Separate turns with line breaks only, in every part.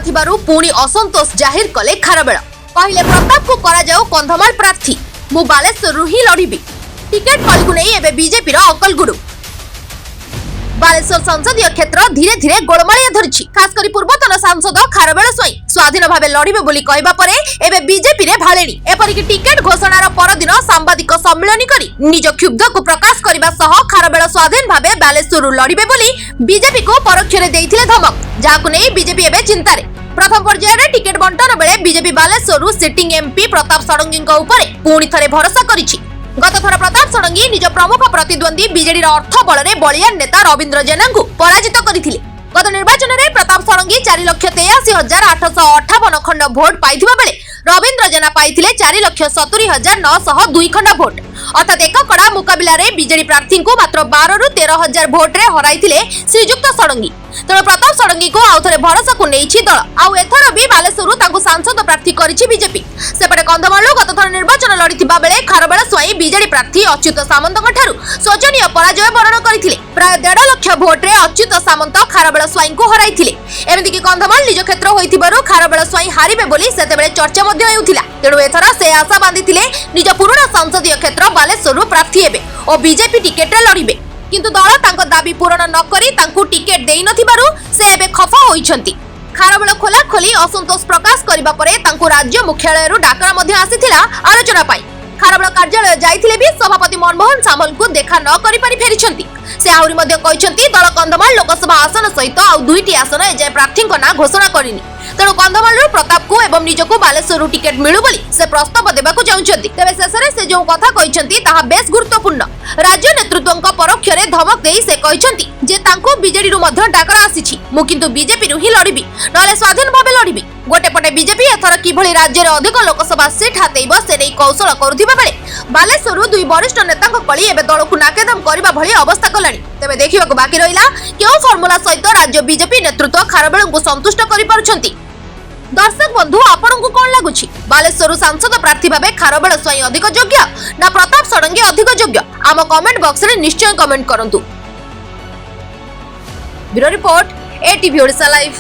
नथिबारु पुणी असंतोष जाहिर कले खारबेल कहले प्रताप को करा जाओ कंधमाल प्रार्थी मु बालेश्वर ही लड़िबी टिकेट कल को नहीं एबे बीजेपी रो अकल गुरु बालेश्वर संसदीय क्षेत्र धीरे धीरे गोलमालिया धरिछि खास करी पूर्वतन सांसद खारबेल स्वाई स्वाधीन भावे लड़िबे बोली कहबा परे एबे बीजेपी रे भालेणी एपरिक टिकेट घोषणार परदिन सांबादिक सम्मेलन करी निज क्षुब्ध को प्रकाश करबा सह खारबेल स्वाधीन भावे बालेश्वर लड़िबे बोली बीजेपी को परोक्ष रे देइथिले धमक जाहाकु नै बीजेपी एबे चिंतारे प्रथम पर्याय रे टिकेट बंटन बेले BJP Baleshwar sitting MP Pratap Sarangi उपरे पुणी थरे भरोसा करिछि गत थर प्रताप षडंगी निज प्रमुख प्रतिद्वंदी बीजेडी अर्थ बल बलियान नेता रवींद्र जेना को पराजित करथिले गत निर्वाचन में प्रताप षडंगी 4,83,858 खंड भोट पाइथिबा बेले रवींद्र जेना पाइथिले 4,70,902 खंड भोट अर्थात एक कड़ा मुकाबिला रे बीजेडी प्रार्थी को मात्र 12 रु 13,000 भोट रे हराइथिले श्रीजुक्त षडंगी तेणु प्रताप षडंगी को आउ थरे भरोसा को नेइछि दल आउ एथर भी बालेश्वर तांको सांसद प्रार्थी करिछि बीजेपी सेपटे कंधमालु गत थर निर्वाचन लड़िथिबा बेले खारबेल स्वाई बीजेडी प्रार्थी अच्युत सामंतଙ୍କ ठारू शोचनीय पराजय वरण करथिले प्राय 1.5 लाख भोट रे अच्युत सामंत खारबेल स्वाई को हराइथिले एमिति कि कंधमाल निज क्षेत्र होइथिबारु खारबेल स्वाई हारिबे बोली सेतेबेले चर्चा मध्ये हेउथिला तेणु एथर से आशा बांधिथिले निज पुराना संसदीय क्षेत्र बालेश्वर प्रार्थी हेबे और बीजेपी टिकेट रे लड़िबे किंतु दल तांको दाबी पूरण न करी तांको टिकेट देइ नथिबारु से एबे खफा होइछंती खारबेल खोला खोली असंतोष प्रकाश करिबा परे तांको राज्य मुख्यालय रु डाकरा मध्ये आसीथिला आलोचना पाई खारबेल कार्यालय जाइथिले भी सभापति मनमोहन सामल को देखा न करि पारि फेरिछंती से आहुरी मध्ये कहिछंती दल कंधमाल लोकसभा आसन सहित आउ दुईटी आसन एजे प्रार्थीको ना घोषणा करिनी तेणु कंधमाल प्रताप को एवं निजको बालेश्वर टिकेट मिलू बोली से प्रस्ताव देबाकू चाहुछंती तेबे शेषरे से जो कथा कहिछंती ताहा बेस गुरुत्वपूर्ण राज्य नेतृत्वଙ୍କ परोक्ष रे धमक देई से कहिछंती जे तांको बीजेडी रु मध्ये डाकरा आसीछि मु किंतु बीजेपी रु ही लड़िबी नले स्वाधीन भाबे लड़िबी गोटे पटे बीजेपी एथर किभଳି राज्य रे अधिक लोकसभा सीट हातेइब से नै कौशल करूथिबा बेले बालेश्वर दुई वरिष्ठ नेताଙ୍କ कळी एबे दलकु नाकेदम करबा भଳି अवस्था कलानी तेबे देखिबाकू बाकी रहिला केउ फॉर्मूला सहित राज्य बीजेपी नेतृत्व खारबेल को संतुष्ट करि पारुछंती दर्शक बंधु आपण को कोन लागुछि बालेश्वर सांसद प्रार्थी भाबे खारबेल स्वाई अधिक योग्य ना प्रताप षडंगी अधिक योग्य आम कमेंट बॉक्स रे निश्चय कमेंट करंतु bureau report ATV Odisha live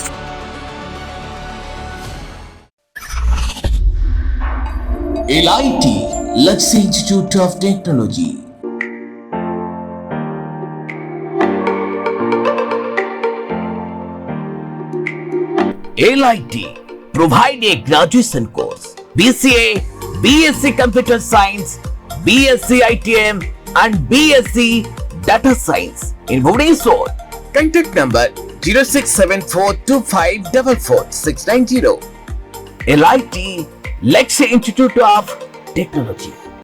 LIT Luxury Institute of Technology
LIT provide a graduation course BCA, BSc Computer Science, BSc ITM and BSc Data Science in Bhubaneswar. Contact number 067425444690. LIT Luxury Institute of Technology.